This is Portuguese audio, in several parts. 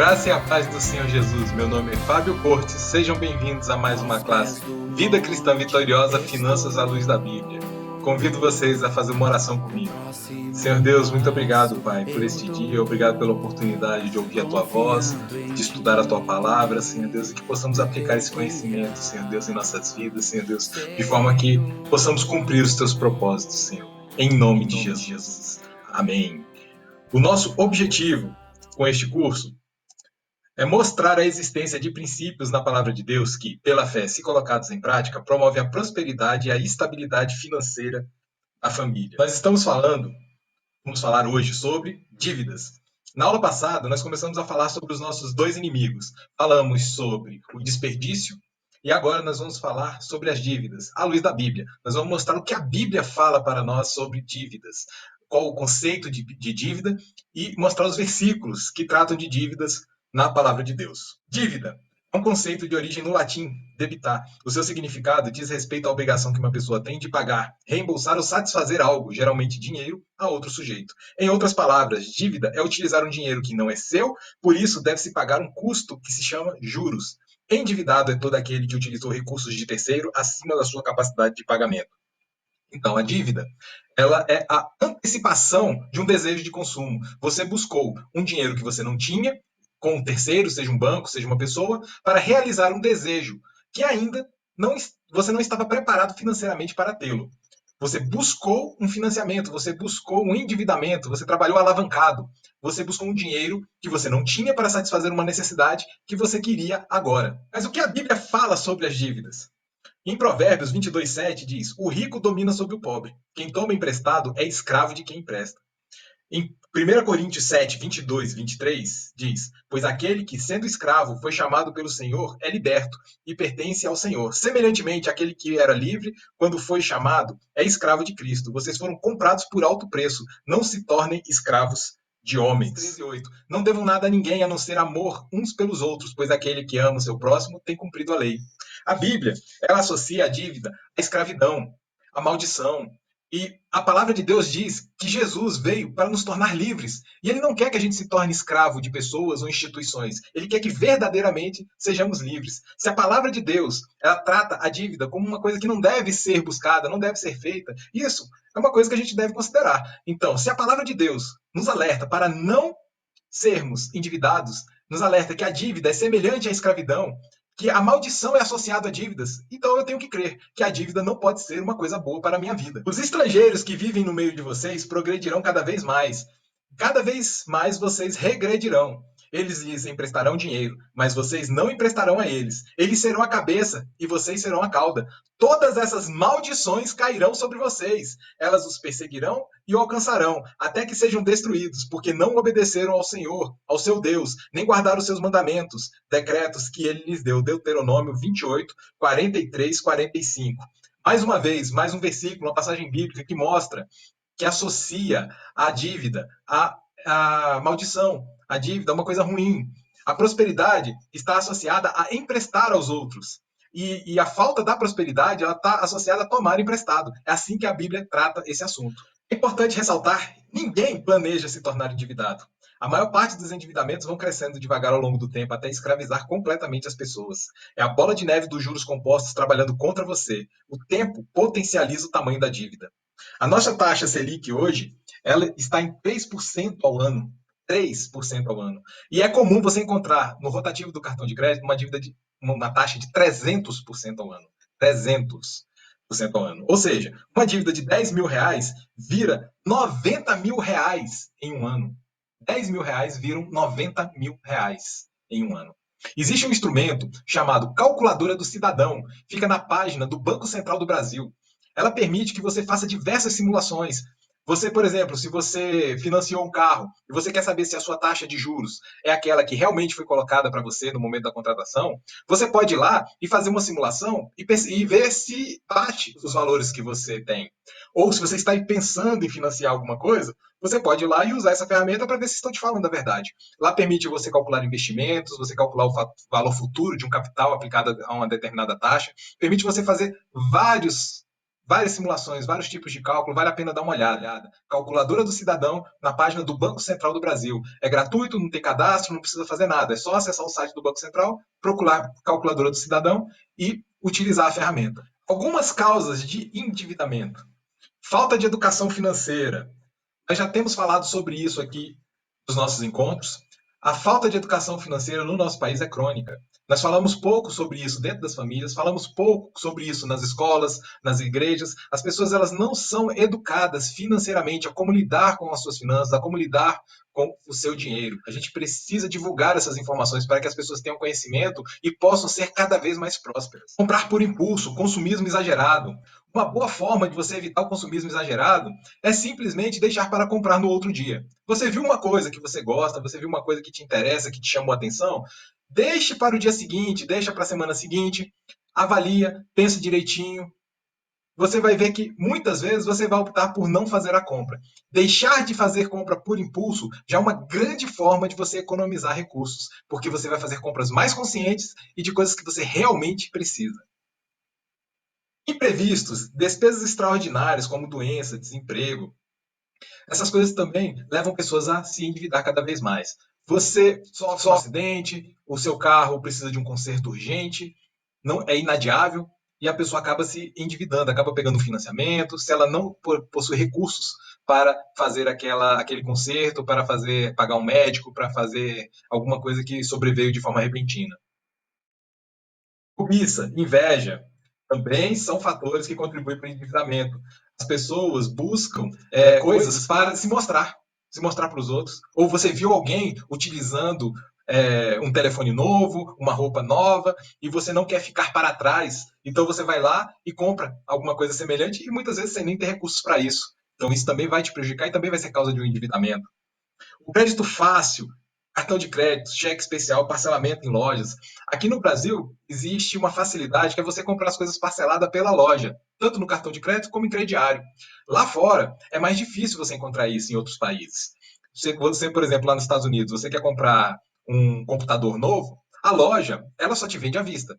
Graça e a paz do Senhor Jesus. Meu nome é Fábio Cortes. Sejam bem-vindos a mais uma classe Vida Cristã Vitoriosa, Finanças à Luz da Bíblia. Convido vocês a fazer uma oração comigo. Senhor Deus, muito obrigado, Pai, por este dia. Obrigado pela oportunidade de ouvir a Tua voz, de estudar a Tua palavra, Senhor Deus, e que possamos aplicar esse conhecimento, Senhor Deus, em nossas vidas, Senhor Deus, de forma que possamos cumprir os Teus propósitos, Senhor. Em nome de Jesus. Amém. O nosso objetivo com este curso é mostrar a existência de princípios na palavra de Deus que, pela fé, se colocados em prática, promove a prosperidade e a estabilidade financeira da família. Vamos falar hoje sobre dívidas. Na aula passada, nós começamos a falar sobre os nossos dois inimigos. Falamos sobre o desperdício e agora nós vamos falar sobre as dívidas, à luz da Bíblia. Nós vamos mostrar o que a Bíblia fala para nós sobre dívidas, qual o conceito de dívida e mostrar os versículos que tratam de dívidas na palavra de Deus. Dívida é um conceito de origem no latim, debitar. O seu significado diz respeito à obrigação que uma pessoa tem de pagar, reembolsar ou satisfazer algo, geralmente dinheiro, a outro sujeito. Em outras palavras, dívida é utilizar um dinheiro que não é seu, por isso deve-se pagar um custo que se chama juros. Endividado é todo aquele que utilizou recursos de terceiro acima da sua capacidade de pagamento. Então, a dívida, ela é a antecipação de um desejo de consumo. Você buscou um dinheiro que você não tinha, com um terceiro, seja um banco, seja uma pessoa, para realizar um desejo que ainda você não estava preparado financeiramente para tê-lo. Você buscou um financiamento, você buscou um endividamento, você trabalhou alavancado, você buscou um dinheiro que você não tinha para satisfazer uma necessidade que você queria agora. Mas o que a Bíblia fala sobre as dívidas? Em Provérbios 22:7 diz: o rico domina sobre o pobre. Quem toma emprestado é escravo de quem empresta. Em 1 Coríntios 7, 22 e 23 diz: pois aquele que, sendo escravo, foi chamado pelo Senhor, é liberto e pertence ao Senhor. Semelhantemente, aquele que era livre, quando foi chamado, é escravo de Cristo. Vocês foram comprados por alto preço. Não se tornem escravos de homens. 13:8. Não devam nada a ninguém a não ser amor uns pelos outros, pois aquele que ama o seu próximo tem cumprido a lei. A Bíblia, ela associa a dívida à escravidão, à maldição. E a palavra de Deus diz que Jesus veio para nos tornar livres. E ele não quer que a gente se torne escravo de pessoas ou instituições. Ele quer que verdadeiramente sejamos livres. Se a palavra de Deus, ela trata a dívida como uma coisa que não deve ser buscada, não deve ser feita, isso é uma coisa que a gente deve considerar. Então, se a palavra de Deus nos alerta para não sermos endividados, nos alerta que a dívida é semelhante à escravidão, que a maldição é associada a dívidas, então eu tenho que crer que a dívida não pode ser uma coisa boa para a minha vida. Os estrangeiros que vivem no meio de vocês progredirão cada vez mais. Cada vez mais vocês regredirão. Eles lhes emprestarão dinheiro, mas vocês não emprestarão a eles. Eles serão a cabeça e vocês serão a cauda. Todas essas maldições cairão sobre vocês. Elas os perseguirão e o alcançarão, até que sejam destruídos, porque não obedeceram ao Senhor, ao seu Deus, nem guardaram os seus mandamentos, decretos que ele lhes deu. Deuteronômio 28, 43, 45. Mais uma vez, mais um versículo, uma passagem bíblica que mostra, que associa a dívida à maldição. A dívida é uma coisa ruim. A prosperidade está associada a emprestar aos outros. E a falta da prosperidade ela está associada a tomar emprestado. É assim que a Bíblia trata esse assunto. É importante ressaltar, ninguém planeja se tornar endividado. A maior parte dos endividamentos vão crescendo devagar ao longo do tempo até escravizar completamente as pessoas. É a bola de neve dos juros compostos trabalhando contra você. O tempo potencializa o tamanho da dívida. A nossa taxa Selic hoje, ela está em 3% ao ano. 3% ao ano. E é comum você encontrar no rotativo do cartão de crédito uma taxa de 300% ao ano. 300% ao ano. Ou seja, uma dívida de 10 mil reais vira 90 mil reais em um ano. 10 mil reais viram 90 mil reais em um ano. Existe um instrumento chamado Calculadora do Cidadão. Fica na página do Banco Central do Brasil. Ela permite que você faça diversas simulações. Você, por exemplo, se você financiou um carro e você quer saber se a sua taxa de juros é aquela que realmente foi colocada para você no momento da contratação, você pode ir lá e fazer uma simulação e ver se bate os valores que você tem. Ou se você está pensando em financiar alguma coisa, você pode ir lá e usar essa ferramenta para ver se estão te falando a verdade. Lá permite você calcular investimentos, você calcular o valor futuro de um capital aplicado a uma determinada taxa, permite você fazer várias simulações, vários tipos de cálculo, vale a pena dar uma olhada. Calculadora do Cidadão, na página do Banco Central do Brasil. É gratuito, não tem cadastro, não precisa fazer nada. É só acessar o site do Banco Central, procurar Calculadora do Cidadão e utilizar a ferramenta. Algumas causas de endividamento. Falta de educação financeira. Nós já temos falado sobre isso aqui nos nossos encontros. A falta de educação financeira no nosso país é crônica. Nós falamos pouco sobre isso dentro das famílias, falamos pouco sobre isso nas escolas, nas igrejas. As pessoas elas não são educadas financeiramente a como lidar com as suas finanças, a como lidar com o seu dinheiro. A gente precisa divulgar essas informações para que as pessoas tenham conhecimento e possam ser cada vez mais prósperas. Comprar por impulso, consumismo exagerado. Uma boa forma de você evitar o consumismo exagerado é simplesmente deixar para comprar no outro dia. Você viu uma coisa que você gosta, você viu uma coisa que te interessa, que te chamou a atenção, deixe para o dia seguinte, deixa para a semana seguinte, avalia, pensa direitinho. Você vai ver que muitas vezes você vai optar por não fazer a compra. Deixar de fazer compra por impulso já é uma grande forma de você economizar recursos, porque você vai fazer compras mais conscientes e de coisas que você realmente precisa. Imprevistos, despesas extraordinárias como doença, desemprego, essas coisas também levam pessoas a se endividar cada vez mais. Você sofre um acidente, o seu carro precisa de um conserto urgente, não é inadiável, e a pessoa acaba se endividando, acaba pegando financiamento, se ela não possui recursos para fazer aquele conserto, para pagar um médico, para fazer alguma coisa que sobreveio de forma repentina. Cobiça, inveja, também são fatores que contribuem para o endividamento. As pessoas buscam coisas para se mostrar para os outros. Ou você viu alguém utilizando um telefone novo, uma roupa nova, e você não quer ficar para trás. Então você vai lá e compra alguma coisa semelhante e muitas vezes sem nem ter recursos para isso. Então isso também vai te prejudicar e também vai ser causa de um endividamento. O crédito fácil, cartão de crédito, cheque especial, parcelamento em lojas. Aqui no Brasil, existe uma facilidade que é você comprar as coisas parceladas pela loja, tanto no cartão de crédito como em crediário. Lá fora, é mais difícil você encontrar isso em outros países. Você, por exemplo, lá nos Estados Unidos, você quer comprar um computador novo, a loja, ela só te vende à vista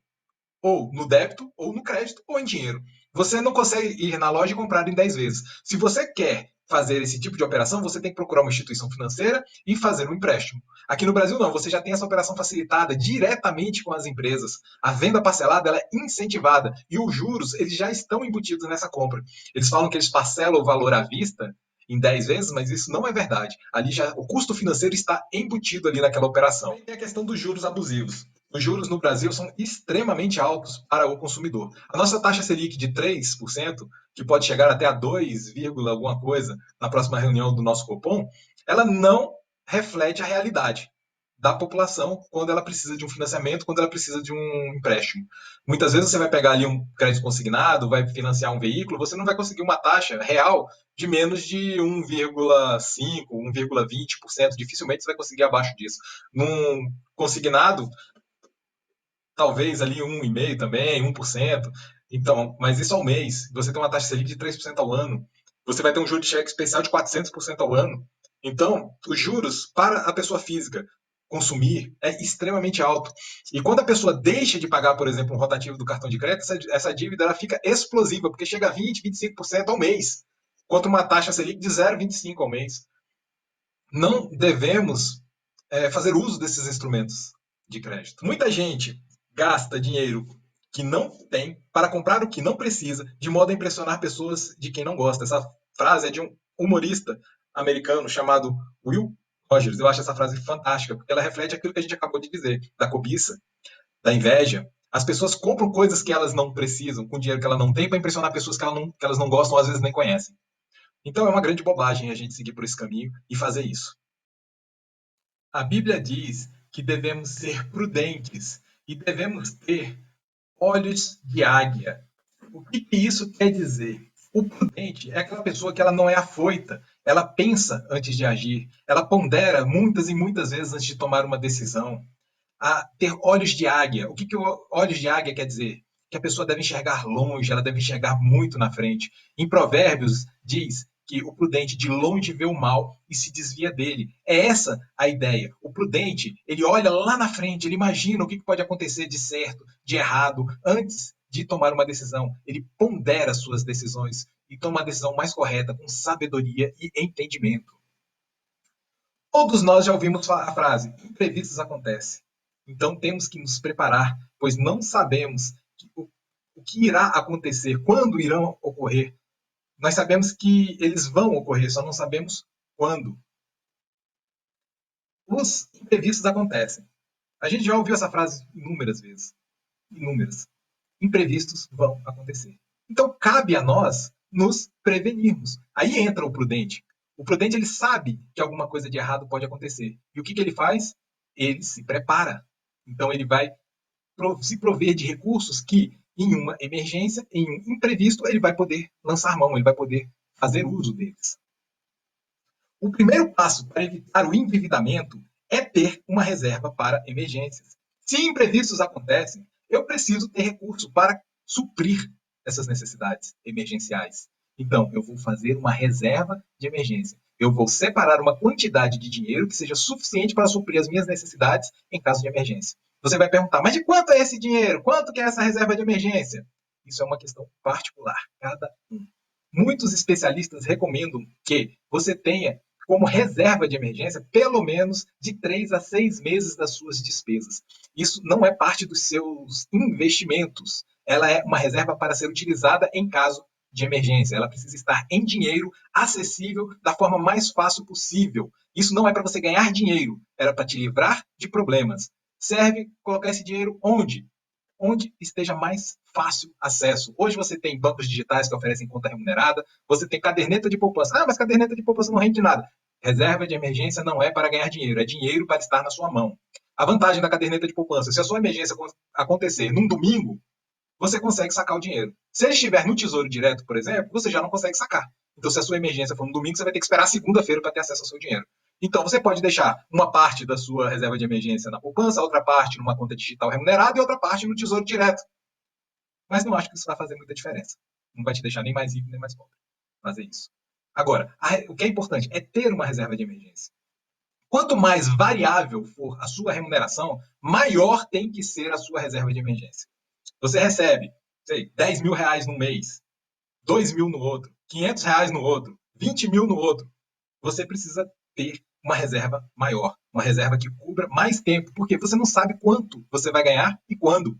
ou no débito, ou no crédito, ou em dinheiro. Você não consegue ir na loja e comprar em 10 vezes. Se você quer fazer esse tipo de operação, você tem que procurar uma instituição financeira e fazer um empréstimo. Aqui no Brasil, não, você já tem essa operação facilitada diretamente com as empresas. A venda parcelada ela é incentivada e os juros eles já estão embutidos nessa compra. Eles falam que eles parcelam o valor à vista em 10 vezes, mas isso não é verdade. Ali já o custo financeiro está embutido ali naquela operação. E tem a questão dos juros abusivos. Os juros no Brasil são extremamente altos para o consumidor. A nossa taxa Selic de 3%, que pode chegar até a 2, alguma coisa na próxima reunião do nosso Copom, ela não reflete a realidade da população quando ela precisa de um financiamento, quando ela precisa de um empréstimo. Muitas vezes você vai pegar ali um crédito consignado, vai financiar um veículo, você não vai conseguir uma taxa real de menos de 1,5, 1,20%. Dificilmente você vai conseguir abaixo disso. Num consignado, talvez ali 1,5% também, 1%. Então, mas isso ao mês. Você tem uma taxa Selic de 3% ao ano. Você vai ter um juro de cheque especial de 400% ao ano. Então, os juros para a pessoa física consumir é extremamente alto. E quando a pessoa deixa de pagar, por exemplo, um rotativo do cartão de crédito, essa dívida ela fica explosiva, porque chega a 20%, 25% ao mês, contra uma taxa Selic de 0,25% ao mês. Não devemos fazer uso desses instrumentos de crédito. Muita gente gasta dinheiro que não tem para comprar o que não precisa, de modo a impressionar pessoas de quem não gosta. Essa frase é de um humorista americano chamado Will Rogers. Eu acho essa frase fantástica, porque ela reflete aquilo que a gente acabou de dizer, da cobiça, da inveja. As pessoas compram coisas que elas não precisam, com dinheiro que ela não tem, para impressionar pessoas que elas não gostam, ou às vezes nem conhecem. Então é uma grande bobagem a gente seguir por esse caminho e fazer isso. A Bíblia diz que devemos ser prudentes e devemos ter olhos de águia. O que isso quer dizer? O prudente é aquela pessoa que ela não é afoita, ela pensa antes de agir, ela pondera muitas e muitas vezes antes de tomar uma decisão. A ter olhos de águia. O que olhos de águia quer dizer? Que a pessoa deve enxergar longe, ela deve enxergar muito na frente. Em Provérbios diz que o prudente de longe vê o mal e se desvia dele. É essa a ideia. O prudente, ele olha lá na frente, ele imagina o que pode acontecer de certo, de errado, antes de tomar uma decisão, ele pondera suas decisões e toma a decisão mais correta, com sabedoria e entendimento. Todos nós já ouvimos a frase: imprevistos acontecem. Então temos que nos preparar, pois não sabemos o que irá acontecer, quando irão ocorrer. Nós sabemos que eles vão ocorrer, só não sabemos quando. Os imprevistos acontecem. A gente já ouviu essa frase inúmeras vezes. Inúmeras. Imprevistos vão acontecer. Então cabe a nós nos prevenirmos. Aí entra o prudente. O prudente, ele sabe que alguma coisa de errado pode acontecer. E o que ele faz? Ele se prepara. Então ele vai se prover de recursos que, em uma emergência, em um imprevisto, ele vai poder lançar mão, ele vai poder fazer uso deles. O primeiro passo para evitar o endividamento é ter uma reserva para emergências. Se imprevistos acontecem, eu preciso ter recurso para suprir essas necessidades emergenciais. Então, eu vou fazer uma reserva de emergência. Eu vou separar uma quantidade de dinheiro que seja suficiente para suprir as minhas necessidades em caso de emergência. Você vai perguntar, mas de quanto é esse dinheiro? Quanto que é essa reserva de emergência? Isso é uma questão particular, cada um. Muitos especialistas recomendam que você tenha como reserva de emergência pelo menos de 3 a 6 meses das suas despesas. Isso não é parte dos seus investimentos. Ela é uma reserva para ser utilizada em caso de emergência. Ela precisa estar em dinheiro, acessível da forma mais fácil possível. Isso não é para você ganhar dinheiro, era para te livrar de problemas. Serve colocar esse dinheiro onde? Onde esteja mais fácil acesso. Hoje você tem bancos digitais que oferecem conta remunerada, você tem caderneta de poupança. Ah, mas caderneta de poupança não rende nada. Reserva de emergência não é para ganhar dinheiro, é dinheiro para estar na sua mão. A vantagem da caderneta de poupança, se a sua emergência acontecer num domingo, você consegue sacar o dinheiro. Se ele estiver no Tesouro Direto, por exemplo, você já não consegue sacar. Então, se a sua emergência for no domingo, você vai ter que esperar segunda-feira para ter acesso ao seu dinheiro. Então, você pode deixar uma parte da sua reserva de emergência na poupança, outra parte numa conta digital remunerada e outra parte no Tesouro Direto. Mas não acho que isso vai fazer muita diferença. Não vai te deixar nem mais rico, nem mais pobre fazer isso. Agora, o que é importante é ter uma reserva de emergência. Quanto mais variável for a sua remuneração, maior tem que ser a sua reserva de emergência. Você recebe, sei, 10 mil reais no mês, 2 mil no outro, 500 reais no outro, 20 mil no outro. Você precisa ter uma reserva maior, uma reserva que cubra mais tempo, porque você não sabe quanto você vai ganhar e quando.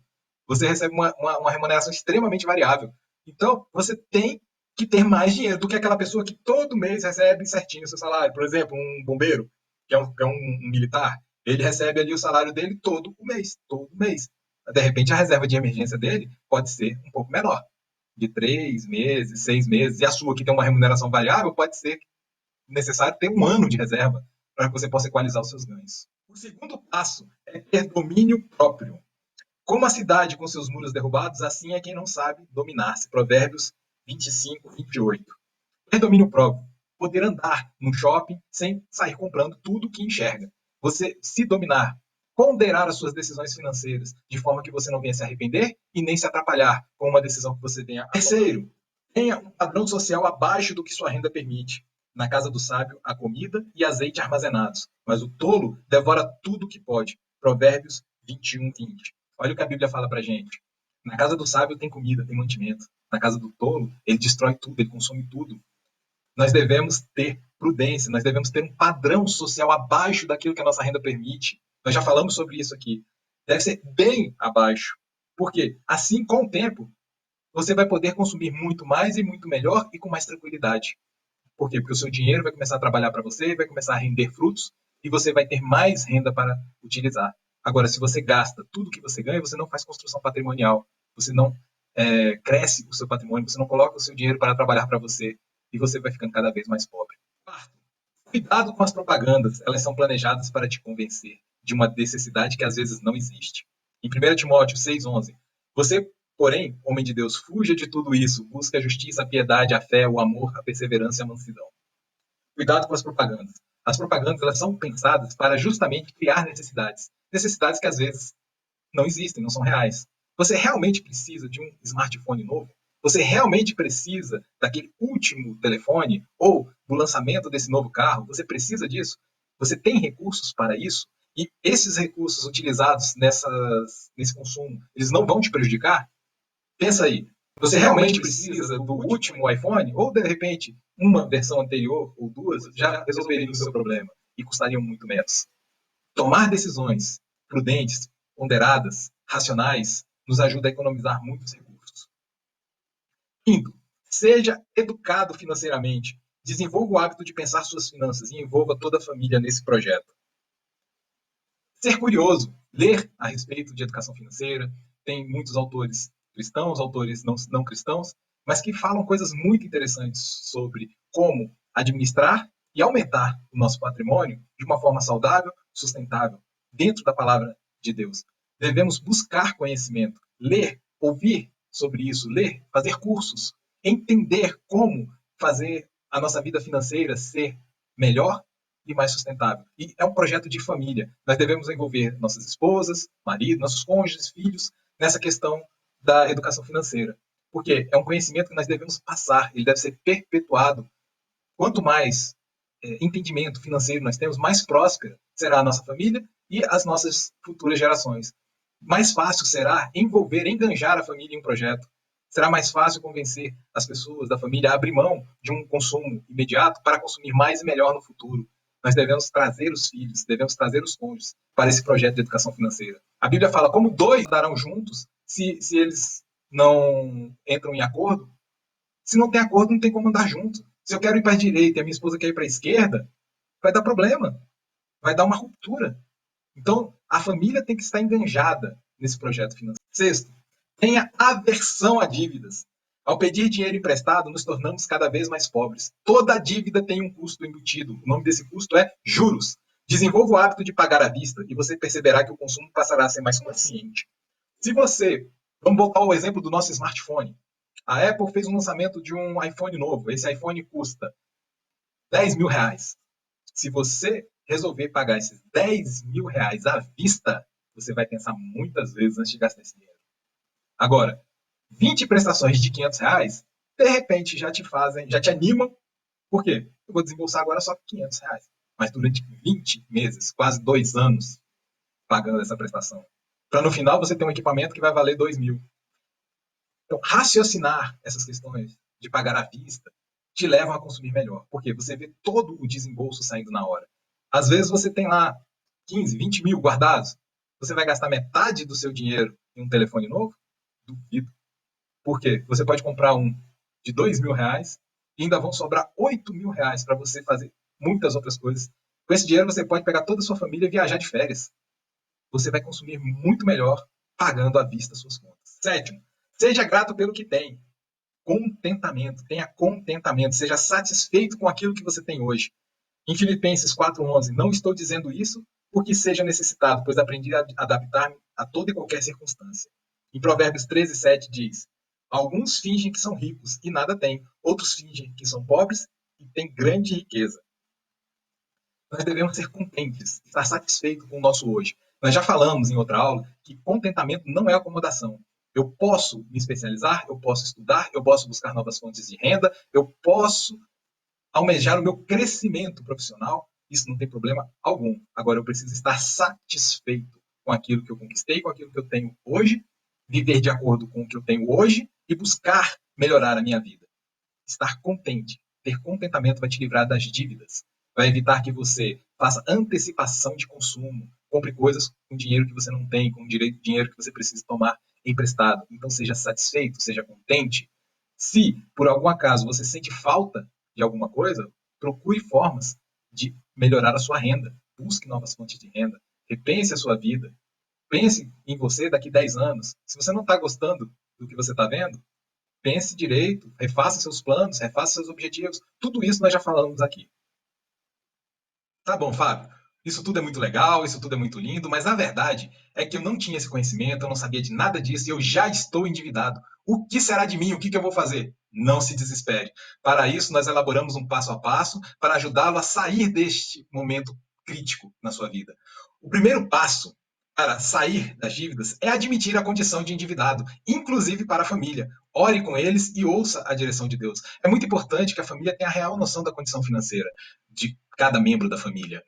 Você recebe uma remuneração extremamente variável. Então, você tem que ter mais dinheiro do que aquela pessoa que todo mês recebe certinho o seu salário. Por exemplo, um bombeiro, que é um militar, ele recebe ali o salário dele todo mês, todo mês. De repente, a reserva de emergência dele pode ser um pouco menor, de 3 meses, 6 meses. E a sua, que tem uma remuneração variável, pode ser necessário ter um ano de reserva para que você possa equalizar os seus ganhos. O segundo passo é ter domínio próprio. Como a cidade com seus muros derrubados, assim é quem não sabe dominar-se. Provérbios 25, 28. Ter domínio próprio. Poder andar no shopping sem sair comprando tudo que enxerga. Você se dominar. Ponderar as suas decisões financeiras, de forma que você não venha se arrepender e nem se atrapalhar com uma decisão que você tenha. Terceiro, tenha um padrão social abaixo do que sua renda permite. Na casa do sábio há comida e azeite armazenados, mas o tolo devora tudo que pode. Provérbios 21, 20. Olha o que a Bíblia fala pra gente. Na casa do sábio tem comida, tem mantimento. Na casa do tolo, ele destrói tudo, ele consome tudo. Nós devemos ter prudência, nós devemos ter um padrão social abaixo daquilo que a nossa renda permite. Nós já falamos sobre isso aqui. Deve ser bem abaixo. Porque assim, com o tempo, você vai poder consumir muito mais e muito melhor e com mais tranquilidade. Por quê? Porque o seu dinheiro vai começar a trabalhar para você, vai começar a render frutos e você vai ter mais renda para utilizar. Agora, se você gasta tudo que você ganha, você não faz construção patrimonial, você não cresce o seu patrimônio, você não coloca o seu dinheiro para trabalhar para você e você vai ficando cada vez mais pobre. Quarto, cuidado com as propagandas, elas são planejadas para te convencer de uma necessidade que às vezes não existe. Em 1 Timóteo 6,11, você, porém, homem de Deus, fuja de tudo isso, busque a justiça, a piedade, a fé, o amor, a perseverança e a mansidão. Cuidado com as propagandas. As propagandas, elas são pensadas para justamente criar necessidades. Necessidades que às vezes não existem, não são reais. Você realmente precisa de um smartphone novo? Você realmente precisa daquele último telefone ou do lançamento desse novo carro? Você precisa disso? Você tem recursos para isso? E esses recursos utilizados nesse consumo, eles não vão te prejudicar? Pensa aí, você realmente precisa do último iPhone? Ou, de repente, uma versão anterior ou duas já resolveria o seu problema e custariam muito menos? Tomar decisões prudentes, ponderadas, racionais, nos ajuda a economizar muitos recursos. Quinto, seja educado financeiramente. Desenvolva o hábito de pensar suas finanças e envolva toda a família nesse projeto. Ser curioso, ler a respeito de educação financeira. Tem muitos autores cristãos, autores não cristãos, mas que falam coisas muito interessantes sobre como administrar e aumentar o nosso patrimônio de uma forma saudável, sustentável, dentro da palavra de Deus. Devemos buscar conhecimento, ler, ouvir sobre isso, ler, fazer cursos, entender como fazer a nossa vida financeira ser melhor e mais sustentável. E é um projeto de família. Nós devemos envolver nossas esposas, maridos, nossos cônjuges, filhos, nessa questão da educação financeira. Porque é um conhecimento que nós devemos passar, ele deve ser perpetuado. Quanto mais entendimento financeiro nós temos, mais próspera será a nossa família e as nossas futuras gerações. Mais fácil será envolver, enganjar a família em um projeto. Será mais fácil convencer as pessoas da família a abrir mão de um consumo imediato para consumir mais e melhor no futuro. Nós devemos trazer os filhos, devemos trazer os cônjuges para esse projeto de educação financeira. A Bíblia fala como dois darão juntos se eles não entram em acordo. Se não tem acordo, não tem como andar junto. Se eu quero ir para a direita e a minha esposa quer ir para a esquerda, vai dar problema, vai dar uma ruptura. Então, a família tem que estar enganjada nesse projeto financeiro. Sexto, tenha aversão a dívidas. Ao pedir dinheiro emprestado, nos tornamos cada vez mais pobres. Toda dívida tem um custo embutido. O nome desse custo é juros. Desenvolva o hábito de pagar à vista e você perceberá que o consumo passará a ser mais consciente. Se você, vamos voltar ao exemplo do nosso smartphone. A Apple fez um lançamento de um iPhone novo. Esse iPhone custa 10 mil reais. Se você resolver pagar esses 10 mil reais à vista, você vai pensar muitas vezes antes de gastar esse dinheiro. Agora, 20 prestações de 500 reais, de repente já te animam. Por quê? Eu vou desembolsar agora só 500 reais. Mas durante 20 meses, quase 2 anos, pagando essa prestação. Para no final você ter um equipamento que vai valer 2 mil. Então, raciocinar essas questões de pagar à vista te levam a consumir melhor. Porque você vê todo o desembolso saindo na hora. Às vezes você tem lá 15, 20 mil guardados. Você vai gastar metade do seu dinheiro em um telefone novo? Duvido. Por quê? Você pode comprar um de 2 mil reais e ainda vão sobrar 8 mil reais para você fazer muitas outras coisas. Com esse dinheiro você pode pegar toda a sua família e viajar de férias. Você vai consumir muito melhor pagando à vista suas contas. Sétimo, seja grato pelo que tem. Contentamento. Tenha contentamento. Seja satisfeito com aquilo que você tem hoje. Em Filipenses 4:11, não estou dizendo isso porque seja necessitado, pois aprendi a adaptar-me a toda e qualquer circunstância. Em Provérbios 13:7 diz, alguns fingem que são ricos e nada têm, outros fingem que são pobres e têm grande riqueza. Nós devemos ser contentes, estar satisfeitos com o nosso hoje. Nós já falamos em outra aula que contentamento não é acomodação. Eu posso me especializar, eu posso estudar, eu posso buscar novas fontes de renda, eu posso almejar o meu crescimento profissional, isso não tem problema algum. Agora, eu preciso estar satisfeito com aquilo que eu conquistei, com aquilo que eu tenho hoje, viver de acordo com o que eu tenho hoje e buscar melhorar a minha vida. Estar contente, ter contentamento vai te livrar das dívidas, vai evitar que você faça antecipação de consumo, compre coisas com dinheiro que você não tem, com dinheiro que você precisa tomar emprestado. Então, seja satisfeito, seja contente. Se, por algum acaso, você sente falta de alguma coisa, procure formas de melhorar a sua renda. Busque novas fontes de renda. Repense a sua vida. Pense em você daqui 10 anos. Se você não está gostando do que você está vendo, pense direito, refaça seus planos, refaça seus objetivos. Tudo isso nós já falamos aqui. Tá bom, Fábio. Isso tudo é muito legal, isso tudo é muito lindo, mas a verdade é que eu não tinha esse conhecimento, eu não sabia de nada disso e eu já estou endividado. O que será de mim? O que eu vou fazer? Não se desespere. Para isso, nós elaboramos um passo a passo para ajudá-lo a sair deste momento crítico na sua vida. O primeiro passo para sair das dívidas é admitir a condição de endividado, inclusive para a família. Ore com eles e ouça a direção de Deus. É muito importante que a família tenha a real noção da condição financeira de cada membro da família.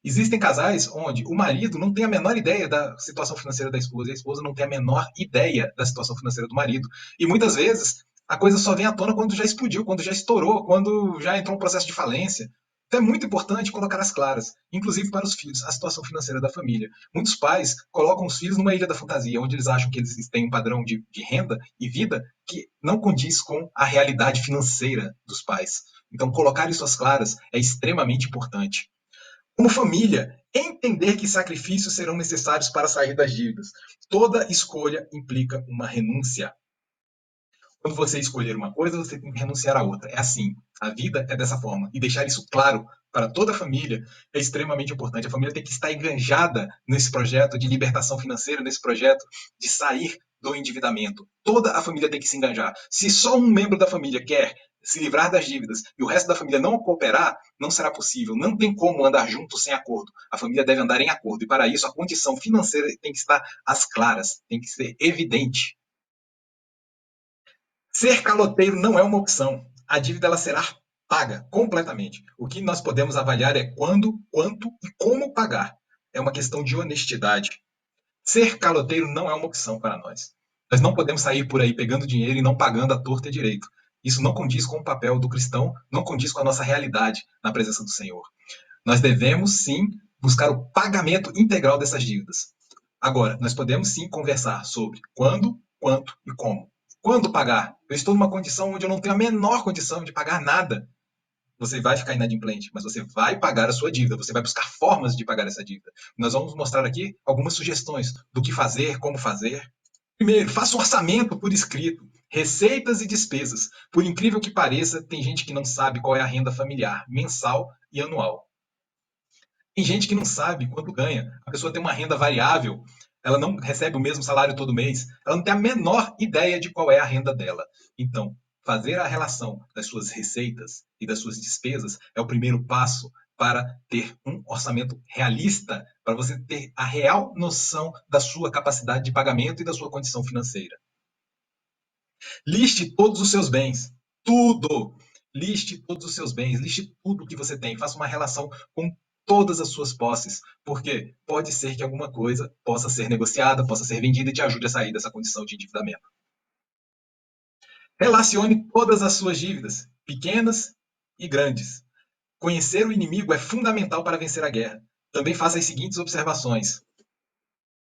Existem casais onde o marido não tem a menor ideia da situação financeira da esposa e a esposa não tem a menor ideia da situação financeira do marido. E muitas vezes a coisa só vem à tona quando já explodiu, quando já estourou, quando já entrou um processo de falência. Então é muito importante colocar as claras, inclusive para os filhos, a situação financeira da família. Muitos pais colocam os filhos numa ilha da fantasia, onde eles acham que eles têm um padrão de renda e vida que não condiz com a realidade financeira dos pais. Então, colocar isso às claras é extremamente importante. Como família, entender que sacrifícios serão necessários para sair das dívidas. Toda escolha implica uma renúncia. Quando você escolher uma coisa, você tem que renunciar a outra. É assim. A vida é dessa forma. E deixar isso claro para toda a família é extremamente importante. A família tem que estar enganjada nesse projeto de libertação financeira, nesse projeto de sair do endividamento. Toda a família tem que se enganjar. Se só um membro da família quer se livrar das dívidas e o resto da família não cooperar, não será possível. Não tem como andar junto sem acordo. A família deve andar em acordo. E para isso, a condição financeira tem que estar às claras, tem que ser evidente. Ser caloteiro não é uma opção. A dívida ela será paga completamente. O que nós podemos avaliar é quando, quanto e como pagar. É uma questão de honestidade. Ser caloteiro não é uma opção para nós. Nós não podemos sair por aí pegando dinheiro e não pagando a torta e direito. Isso não condiz com o papel do cristão, não condiz com a nossa realidade na presença do Senhor. Nós devemos sim buscar o pagamento integral dessas dívidas. Agora, nós podemos sim conversar sobre quando, quanto e como. Quando pagar? Eu estou numa condição onde eu não tenho a menor condição de pagar nada. Você vai ficar inadimplente, mas você vai pagar a sua dívida, você vai buscar formas de pagar essa dívida. Nós vamos mostrar aqui algumas sugestões do que fazer, como fazer. Primeiro, faça um orçamento por escrito, receitas e despesas. Por incrível que pareça, tem gente que não sabe qual é a renda familiar, mensal e anual. Tem gente que não sabe quanto ganha. A pessoa tem uma renda variável, ela não recebe o mesmo salário todo mês, ela não tem a menor ideia de qual é a renda dela. Então, fazer a relação das suas receitas e das suas despesas é o primeiro passo para ter um orçamento realista, para você ter a real noção da sua capacidade de pagamento e da sua condição financeira. Liste todos os seus bens, tudo. Liste todos os seus bens, liste tudo que você tem, faça uma relação com todas as suas posses, porque pode ser que alguma coisa possa ser negociada, possa ser vendida e te ajude a sair dessa condição de endividamento. Relacione todas as suas dívidas, pequenas e grandes. Conhecer o inimigo é fundamental para vencer a guerra. Também faça as seguintes observações.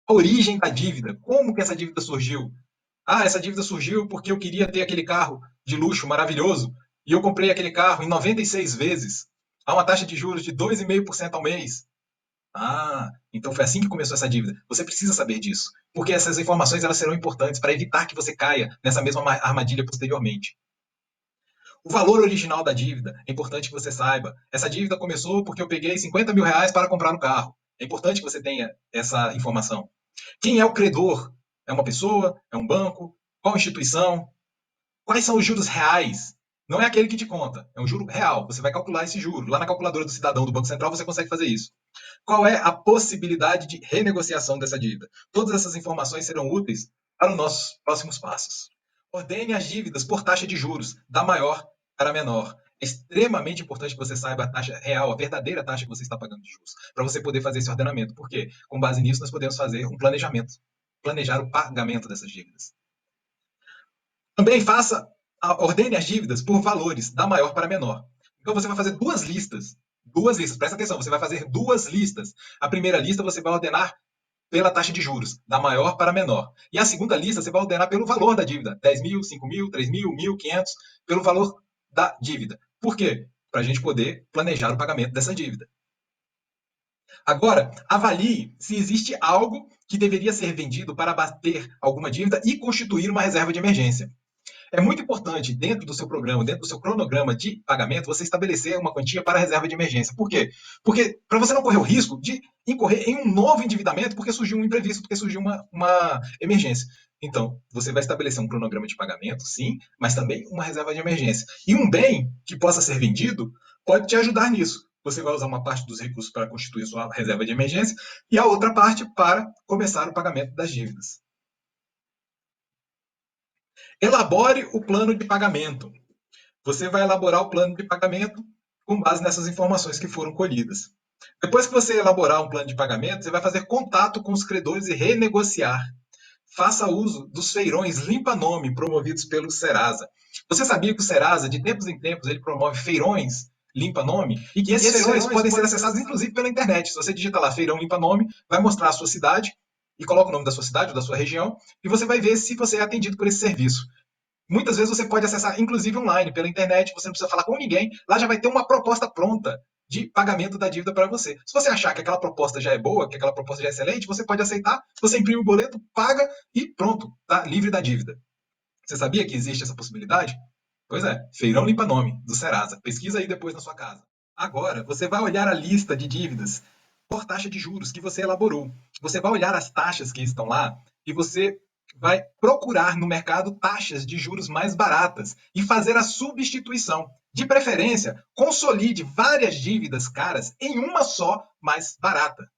A origem da dívida, como que essa dívida surgiu? Ah, essa dívida surgiu porque eu queria ter aquele carro de luxo maravilhoso e eu comprei aquele carro em 96 vezes, a uma taxa de juros de 2,5% ao mês. Ah, então foi assim que começou essa dívida. Você precisa saber disso, porque essas informações elas serão importantes para evitar que você caia nessa mesma armadilha posteriormente. O valor original da dívida, é importante que você saiba. Essa dívida começou porque eu peguei 50 mil reais para comprar um carro. É importante que você tenha essa informação. Quem é o credor? É uma pessoa? É um banco? Qual instituição? Quais são os juros reais? Não é aquele que te conta, é um juro real. Você vai calcular esse juro. Lá na calculadora do cidadão do Banco Central você consegue fazer isso. Qual é a possibilidade de renegociação dessa dívida? Todas essas informações serão úteis para os nossos próximos passos. Ordene as dívidas por taxa de juros, da maior para a menor. É extremamente importante que você saiba a taxa real, a verdadeira taxa que você está pagando de juros, para você poder fazer esse ordenamento. Porque, com base nisso, nós podemos fazer um planejamento, planejar o pagamento dessas dívidas. Também ordene as dívidas por valores, da maior para a menor. Então você vai fazer duas listas, presta atenção, você vai fazer duas listas. A primeira lista você vai ordenar pela taxa de juros, da maior para a menor. E a segunda lista você vai ordenar pelo valor da dívida, 10 mil, 5 mil, 3 mil, 1.500, pelo valor da dívida. Por quê? Para a gente poder planejar o pagamento dessa dívida. Agora, avalie se existe algo que deveria ser vendido para abater alguma dívida e constituir uma reserva de emergência. É muito importante, dentro do seu programa, dentro do seu cronograma de pagamento, você estabelecer uma quantia para a reserva de emergência. Por quê? Porque para você não correr o risco de incorrer em um novo endividamento porque surgiu um imprevisto, porque surgiu uma emergência. Então, você vai estabelecer um cronograma de pagamento, sim, mas também uma reserva de emergência. E um bem que possa ser vendido pode te ajudar nisso. Você vai usar uma parte dos recursos para constituir sua reserva de emergência e a outra parte para começar o pagamento das dívidas. Elabore o plano de pagamento. Você vai elaborar o plano de pagamento com base nessas informações que foram colhidas. Depois que você elaborar um plano de pagamento, você vai fazer contato com os credores e renegociar. Faça uso dos feirões limpa-nome promovidos pelo Serasa. Você sabia que o Serasa, de tempos em tempos, ele promove feirões limpa-nome? E que esses feirões podem ser acessados, inclusive, pela internet. Se você digita lá feirão limpa-nome, vai mostrar a sua cidade, e coloca o nome da sua cidade ou da sua região, e você vai ver se você é atendido por esse serviço. Muitas vezes você pode acessar, inclusive online, pela internet, você não precisa falar com ninguém, lá já vai ter uma proposta pronta de pagamento da dívida para você. Se você achar que aquela proposta já é boa, que aquela proposta já é excelente, você pode aceitar, você imprime o boleto, paga e pronto, tá livre da dívida. Você sabia que existe essa possibilidade? Pois é, Feirão Limpa Nome, do Serasa. Pesquisa aí depois na sua casa. Agora, você vai olhar a lista de dívidas por taxa de juros que você elaborou. Você vai olhar as taxas que estão lá e você vai procurar no mercado taxas de juros mais baratas e fazer a substituição. De preferência, consolide várias dívidas caras em uma só mais barata.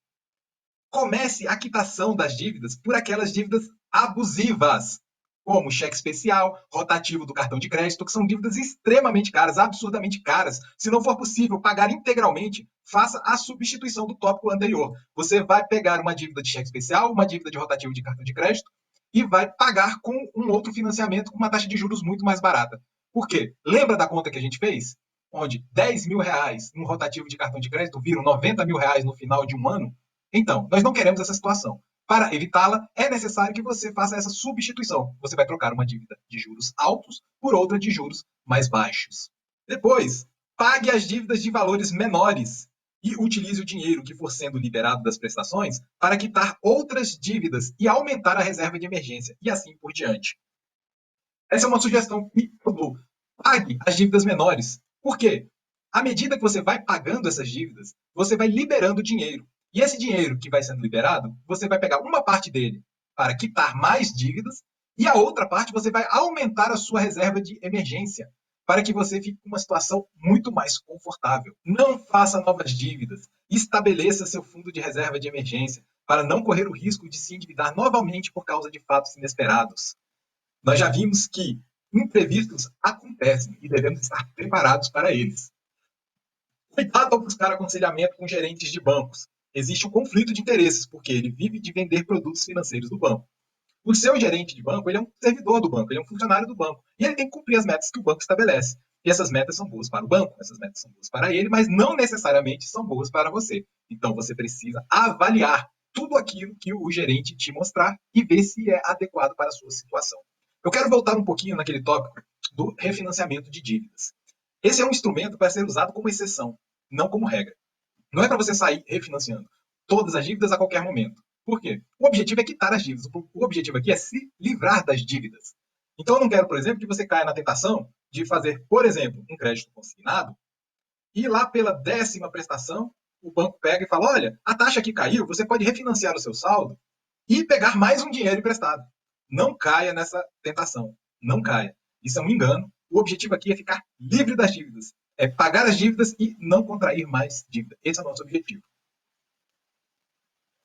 Comece a quitação das dívidas por aquelas dívidas abusivas, como cheque especial, rotativo do cartão de crédito, que são dívidas extremamente caras, absurdamente caras. Se não for possível pagar integralmente, faça a substituição do tópico anterior. Você vai pegar uma dívida de cheque especial, uma dívida de rotativo de cartão de crédito e vai pagar com um outro financiamento com uma taxa de juros muito mais barata. Por quê? Lembra da conta que a gente fez? Onde 10 mil reais no rotativo de cartão de crédito viram 90 mil reais no final de um ano? Então, nós não queremos essa situação. Para evitá-la, é necessário que você faça essa substituição. Você vai trocar uma dívida de juros altos por outra de juros mais baixos. Depois, pague as dívidas de valores menores e utilize o dinheiro que for sendo liberado das prestações para quitar outras dívidas e aumentar a reserva de emergência, e assim por diante. Essa é uma sugestão que eu dou. Pague as dívidas menores. Por quê? À medida que você vai pagando essas dívidas, você vai liberando dinheiro. E esse dinheiro que vai sendo liberado, você vai pegar uma parte dele para quitar mais dívidas e a outra parte você vai aumentar a sua reserva de emergência para que você fique com uma situação muito mais confortável. Não faça novas dívidas. Estabeleça seu fundo de reserva de emergência para não correr o risco de se endividar novamente por causa de fatos inesperados. Nós já vimos que imprevistos acontecem e devemos estar preparados para eles. Cuidado ao buscar aconselhamento com gerentes de bancos. Existe um conflito de interesses, porque ele vive de vender produtos financeiros do banco. O seu gerente de banco, ele é um servidor do banco, ele é um funcionário do banco, e ele tem que cumprir as metas que o banco estabelece. E essas metas são boas para o banco, essas metas são boas para ele, mas não necessariamente são boas para você. Então você precisa avaliar tudo aquilo que o gerente te mostrar e ver se é adequado para a sua situação. Eu quero voltar um pouquinho naquele tópico do refinanciamento de dívidas. Esse é um instrumento para ser usado como exceção, não como regra. Não é para você sair refinanciando todas as dívidas a qualquer momento. Por quê? O objetivo é quitar as dívidas. O objetivo aqui é se livrar das dívidas. Então, eu não quero, por exemplo, que você caia na tentação de fazer, por exemplo, um crédito consignado e lá pela 10ª prestação o banco pega e fala: olha, a taxa aqui caiu, você pode refinanciar o seu saldo e pegar mais um dinheiro emprestado. Não caia nessa tentação. Não caia. Isso é um engano. O objetivo aqui é ficar livre das dívidas. É pagar as dívidas e não contrair mais dívida. Esse é o nosso objetivo.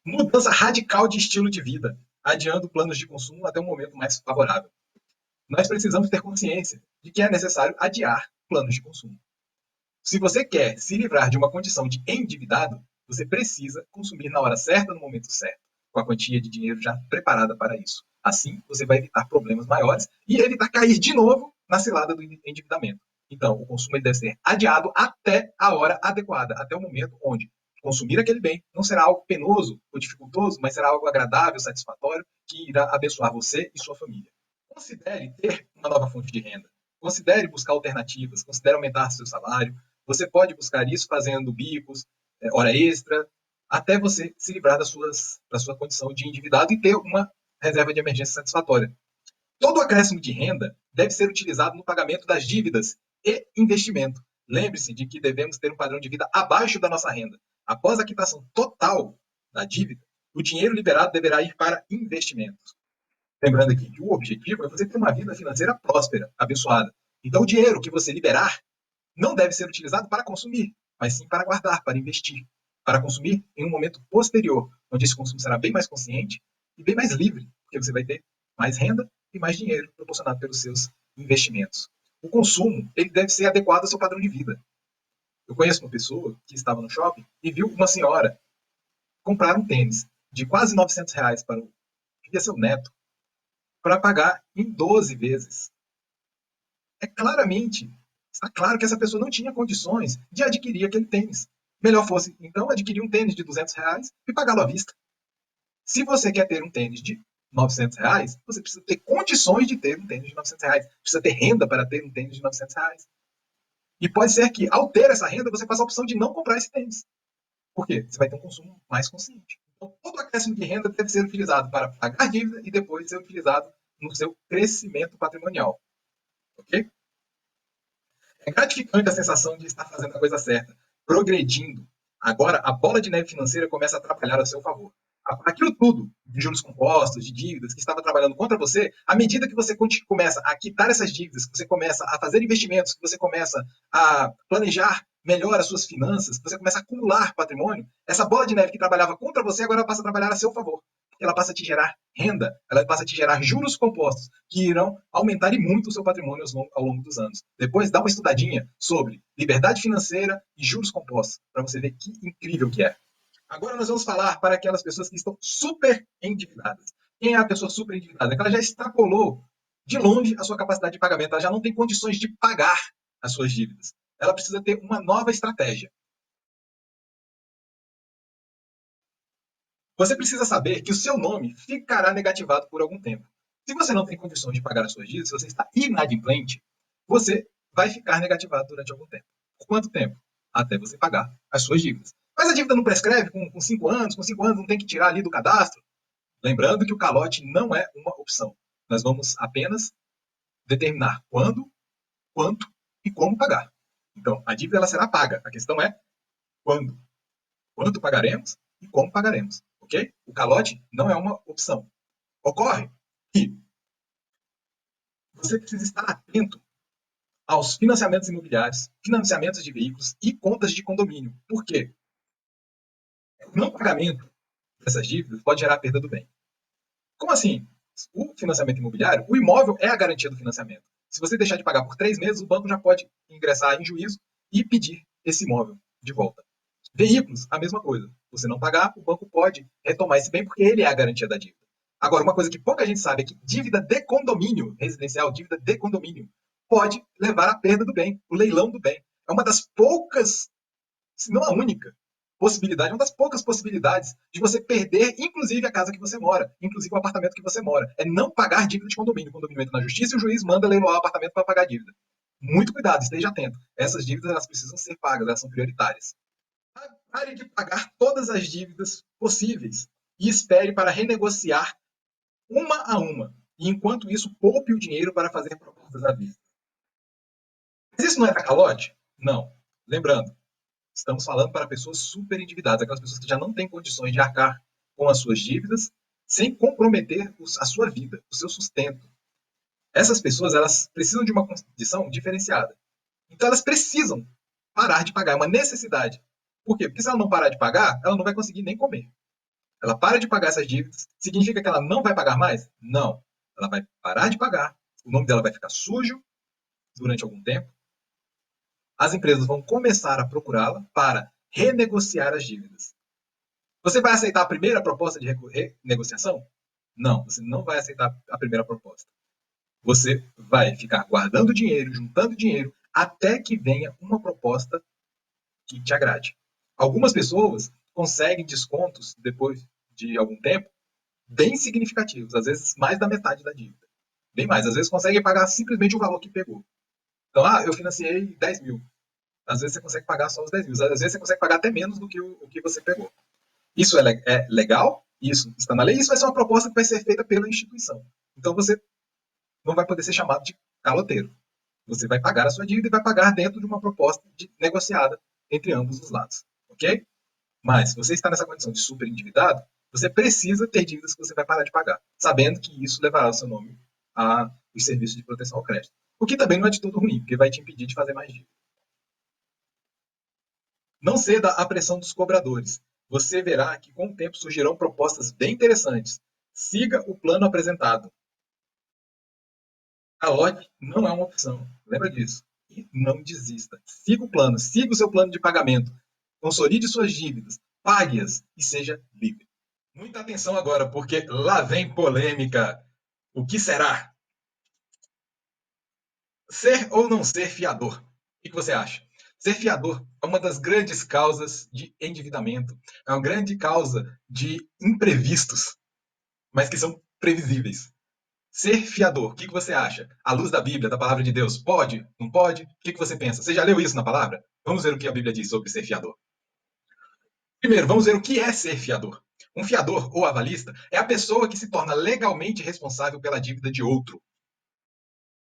Mudança radical de estilo de vida, adiando planos de consumo até um momento mais favorável. Nós precisamos ter consciência de que é necessário adiar planos de consumo. Se você quer se livrar de uma condição de endividado, você precisa consumir na hora certa, no momento certo, com a quantia de dinheiro já preparada para isso. Assim, você vai evitar problemas maiores e evitar cair de novo na cilada do endividamento. Então, o consumo ele deve ser adiado até a hora adequada, até o momento onde consumir aquele bem não será algo penoso ou dificultoso, mas será algo agradável, satisfatório, que irá abençoar você e sua família. Considere ter uma nova fonte de renda. Considere buscar alternativas, considere aumentar seu salário. Você pode buscar isso fazendo bicos, hora extra, até você se livrar da sua condição de endividado e ter uma reserva de emergência satisfatória. Todo acréscimo de renda deve ser utilizado no pagamento das dívidas e investimento. Lembre-se de que devemos ter um padrão de vida abaixo da nossa renda. Após a quitação total da dívida, o dinheiro liberado deverá ir para investimentos. Lembrando aqui que o objetivo é você ter uma vida financeira próspera, abençoada. Então, o dinheiro que você liberar não deve ser utilizado para consumir, mas sim para guardar, para investir, para consumir em um momento posterior, onde esse consumo será bem mais consciente e bem mais livre, porque você vai ter mais renda e mais dinheiro proporcionado pelos seus investimentos. O consumo ele deve ser adequado ao seu padrão de vida. Eu conheço uma pessoa que estava no shopping e viu uma senhora comprar um tênis de quase R$ 900 para o que ia ser o neto, para pagar em 12 vezes. Está claro que essa pessoa não tinha condições de adquirir aquele tênis. Melhor fosse, então, adquirir um tênis de R$ 200 e pagá-lo à vista. Se você quer ter um tênis de R$ 900, você precisa ter condições de ter um tênis de R$ 900. Precisa ter renda para ter um tênis de R$ 900. E pode ser que, ao ter essa renda, você faça a opção de não comprar esse tênis. Por quê? Você vai ter um consumo mais consciente. Então, todo acréscimo de renda deve ser utilizado para pagar dívida e depois ser utilizado no seu crescimento patrimonial. Ok? É gratificante a sensação de estar fazendo a coisa certa, progredindo. Agora, a bola de neve financeira começa a trabalhar a seu favor. Aquilo tudo, de juros compostos, de dívidas, que estava trabalhando contra você, à medida que você começa a quitar essas dívidas, que você começa a fazer investimentos, que você começa a planejar melhor as suas finanças, que você começa a acumular patrimônio, essa bola de neve que trabalhava contra você agora passa a trabalhar a seu favor. Ela passa a te gerar renda, ela passa a te gerar juros compostos, que irão aumentar e muito o seu patrimônio ao longo dos anos. Depois, dá uma estudadinha sobre liberdade financeira e juros compostos, para você ver que incrível que é. Agora nós vamos falar para aquelas pessoas que estão super endividadas. Quem é a pessoa super endividada? É que ela já extrapolou de longe a sua capacidade de pagamento, ela já não tem condições de pagar as suas dívidas. Ela precisa ter uma nova estratégia. Você precisa saber que o seu nome ficará negativado por algum tempo. Se você não tem condições de pagar as suas dívidas, se você está inadimplente, você vai ficar negativado durante algum tempo. Por quanto tempo? Até você pagar as suas dívidas. Mas a dívida não prescreve com 5 anos, com 5 anos não tem que tirar ali do cadastro. Lembrando que o calote não é uma opção. Nós vamos apenas determinar quando, quanto e como pagar. Então, a dívida ela será paga. A questão é quando. Quanto pagaremos e como pagaremos, ok? O calote não é uma opção. Ocorre que você precisa estar atento aos financiamentos imobiliários, financiamentos de veículos e contas de condomínio. Por quê? O não pagamento dessas dívidas pode gerar perda do bem. Como assim? O financiamento imobiliário, o imóvel é a garantia do financiamento. Se você deixar de pagar por 3 meses, o banco já pode ingressar em juízo e pedir esse imóvel de volta. Veículos, a mesma coisa. Você não pagar, o banco pode retomar esse bem porque ele é a garantia da dívida. Agora, uma coisa que pouca gente sabe é que dívida de condomínio residencial, dívida de condomínio, pode levar à perda do bem, o leilão do bem. É uma das poucas, se não a única, possibilidade, uma das poucas possibilidades de você perder, inclusive, a casa que você mora, inclusive o apartamento que você mora. É não pagar dívida de condomínio. O condomínio entra na justiça e o juiz manda leiloar o apartamento para pagar a dívida. Muito cuidado, esteja atento. Essas dívidas elas precisam ser pagas, elas são prioritárias. Pare de pagar todas as dívidas possíveis e espere para renegociar uma a uma. E enquanto isso, poupe o dinheiro para fazer propostas à vista. Mas isso não é da calote? Não. Lembrando, estamos falando para pessoas super endividadas, aquelas pessoas que já não têm condições de arcar com as suas dívidas sem comprometer a sua vida, o seu sustento. Essas pessoas elas precisam de uma condição diferenciada. Então elas precisam parar de pagar, é uma necessidade. Por quê? Porque se ela não parar de pagar, ela não vai conseguir nem comer. Ela para de pagar essas dívidas, significa que ela não vai pagar mais? Não. Ela vai parar de pagar, o nome dela vai ficar sujo durante algum tempo. As empresas vão começar a procurá-la para renegociar as dívidas. Você vai aceitar a primeira proposta de renegociação? Não, você não vai aceitar a primeira proposta. Você vai ficar guardando dinheiro, juntando dinheiro, até que venha uma proposta que te agrade. Algumas pessoas conseguem descontos depois de algum tempo bem significativos, às vezes mais da metade da dívida. Bem mais, às vezes conseguem pagar simplesmente o valor que pegou. Então, eu financiei 10 mil. Às vezes você consegue pagar só os 10 mil. Às vezes você consegue pagar até menos do que o que você pegou. Isso é legal, isso está na lei, isso vai ser uma proposta que vai ser feita pela instituição. Então você não vai poder ser chamado de caloteiro. Você vai pagar a sua dívida e vai pagar dentro de uma proposta negociada entre ambos os lados. Ok? Mas se você está nessa condição de super endividado, você precisa ter dívidas que você vai parar de pagar, sabendo que isso levará o seu nome aos serviços de proteção ao crédito. O que também não é de todo ruim, porque vai te impedir de fazer mais dívida. Não ceda à pressão dos cobradores. Você verá que com o tempo surgirão propostas bem interessantes. Siga o plano apresentado. Calote não é uma opção. Lembra disso. E não desista. Siga o plano, siga o seu plano de pagamento. Consolide suas dívidas, pague-as e seja livre. Muita atenção agora, porque lá vem polêmica. O que será? Ser ou não ser fiador? O que você acha? Ser fiador é uma das grandes causas de endividamento, é uma grande causa de imprevistos, mas que são previsíveis. Ser fiador, o que você acha? À luz da Bíblia, da palavra de Deus, pode? Não pode? O que você pensa? Você já leu isso na palavra? Vamos ver o que a Bíblia diz sobre ser fiador. Primeiro, vamos ver o que é ser fiador. Um fiador ou avalista é a pessoa que se torna legalmente responsável pela dívida de outro.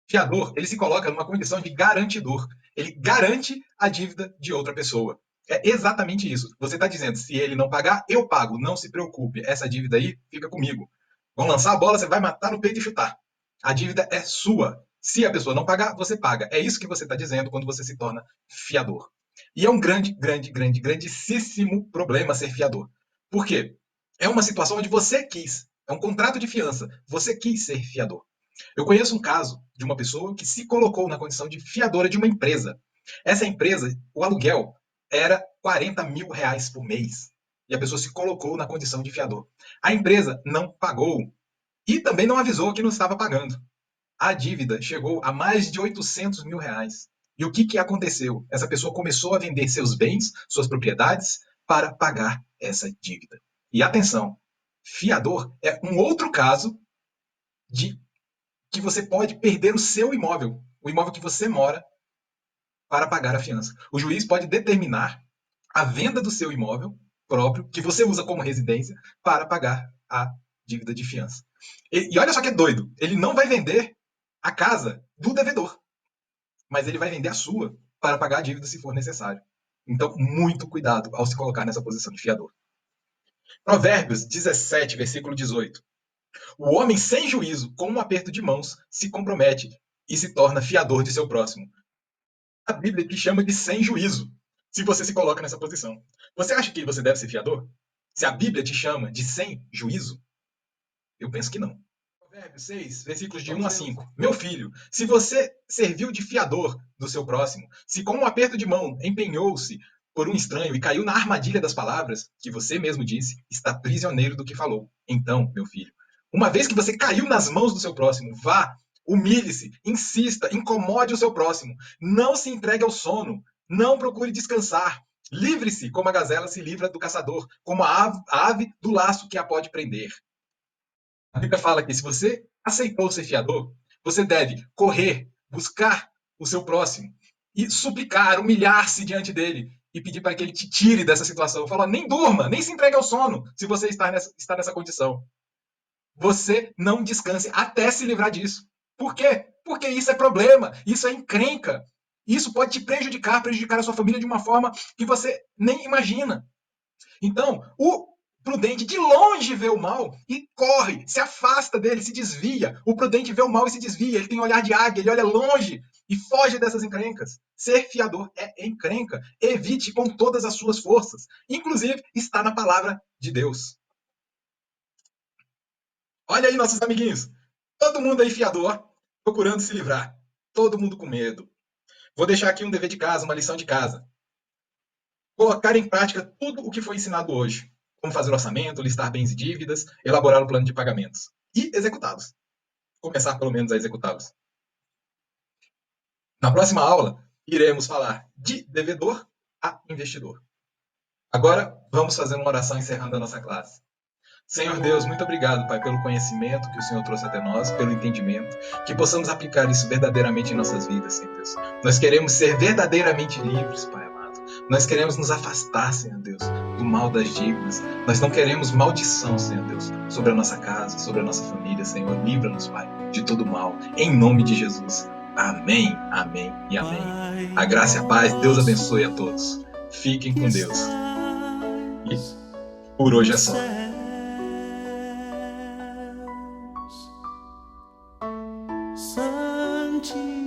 Fiador, ele se coloca numa condição de garantidor. Ele garante a dívida de outra pessoa. É exatamente isso. Você está dizendo, se ele não pagar, eu pago. Não se preocupe, essa dívida aí fica comigo. Vão lançar a bola, você vai matar no peito e chutar. A dívida é sua. Se a pessoa não pagar, você paga. É isso que você está dizendo quando você se torna fiador. E é um grandíssimo problema ser fiador. Por quê? É uma situação onde você quis. É um contrato de fiança. Você quis ser fiador. Eu conheço um caso de uma pessoa que se colocou na condição de fiadora de uma empresa. Essa empresa, o aluguel era R$ 40.000 por mês. E a pessoa se colocou na condição de fiador. A empresa não pagou e também não avisou que não estava pagando. A dívida chegou a mais de R$ 800.000. E o que aconteceu? Essa pessoa começou a vender seus bens, suas propriedades, para pagar essa dívida. E atenção, fiador é um outro caso de que você pode perder o seu imóvel, o imóvel que você mora, para pagar a fiança. O juiz pode determinar a venda do seu imóvel próprio, que você usa como residência, para pagar a dívida de fiança. E olha só que é doido, ele não vai vender a casa do devedor, mas ele vai vender a sua para pagar a dívida se for necessário. Então, muito cuidado ao se colocar nessa posição de fiador. Provérbios 17, versículo 18. O homem sem juízo, com um aperto de mãos, se compromete e se torna fiador de seu próximo. A Bíblia te chama de sem juízo, se você se coloca nessa posição. Você acha que você deve ser fiador? Se a Bíblia te chama de sem juízo? Eu penso que não. Provérbios 6, versículos de 1 a 5. Meu filho, se você serviu de fiador do seu próximo, se com um aperto de mão empenhou-se por um estranho e caiu na armadilha das palavras que você mesmo disse, está prisioneiro do que falou. Então, meu filho, uma vez que você caiu nas mãos do seu próximo, vá, humilhe-se, insista, incomode o seu próximo. Não se entregue ao sono, não procure descansar. Livre-se como a gazela se livra do caçador, como a ave do laço que a pode prender. A Bíblia fala que se você aceitou ser fiador, você deve correr, buscar o seu próximo e suplicar, humilhar-se diante dele e pedir para que ele te tire dessa situação. Fala, nem durma, nem se entregue ao sono se você está nessa condição. Você não descanse até se livrar disso. Por quê? Porque isso é problema, isso é encrenca. Isso pode te prejudicar a sua família de uma forma que você nem imagina. Então, o prudente de longe vê o mal e corre, se afasta dele, se desvia. O prudente vê o mal e se desvia. Ele tem olhar de águia, ele olha longe e foge dessas encrencas. Ser fiador é encrenca. Evite com todas as suas forças. Inclusive, está na palavra de Deus. Olha aí, nossos amiguinhos. Todo mundo aí fiador, procurando se livrar. Todo mundo com medo. Vou deixar aqui um dever de casa, uma lição de casa. Colocar em prática tudo o que foi ensinado hoje. Como fazer orçamento, listar bens e dívidas, elaborar o plano de pagamentos. E executá-los. Começar, pelo menos, a executá-los. Na próxima aula, iremos falar de devedor a investidor. Agora, vamos fazer uma oração encerrando a nossa classe. Senhor Deus, muito obrigado, Pai, pelo conhecimento que o Senhor trouxe até nós, pelo entendimento, que possamos aplicar isso verdadeiramente em nossas vidas, Senhor Deus. Nós queremos ser verdadeiramente livres, Pai amado. Nós queremos nos afastar, Senhor Deus, do mal das dívidas. Nós não queremos maldição, Senhor Deus, sobre a nossa casa, sobre a nossa família, Senhor. Livra-nos, Pai, de todo mal, em nome de Jesus. Amém, amém e amém. A graça e a paz, Deus abençoe a todos. Fiquem com Deus. E por hoje é só. Santi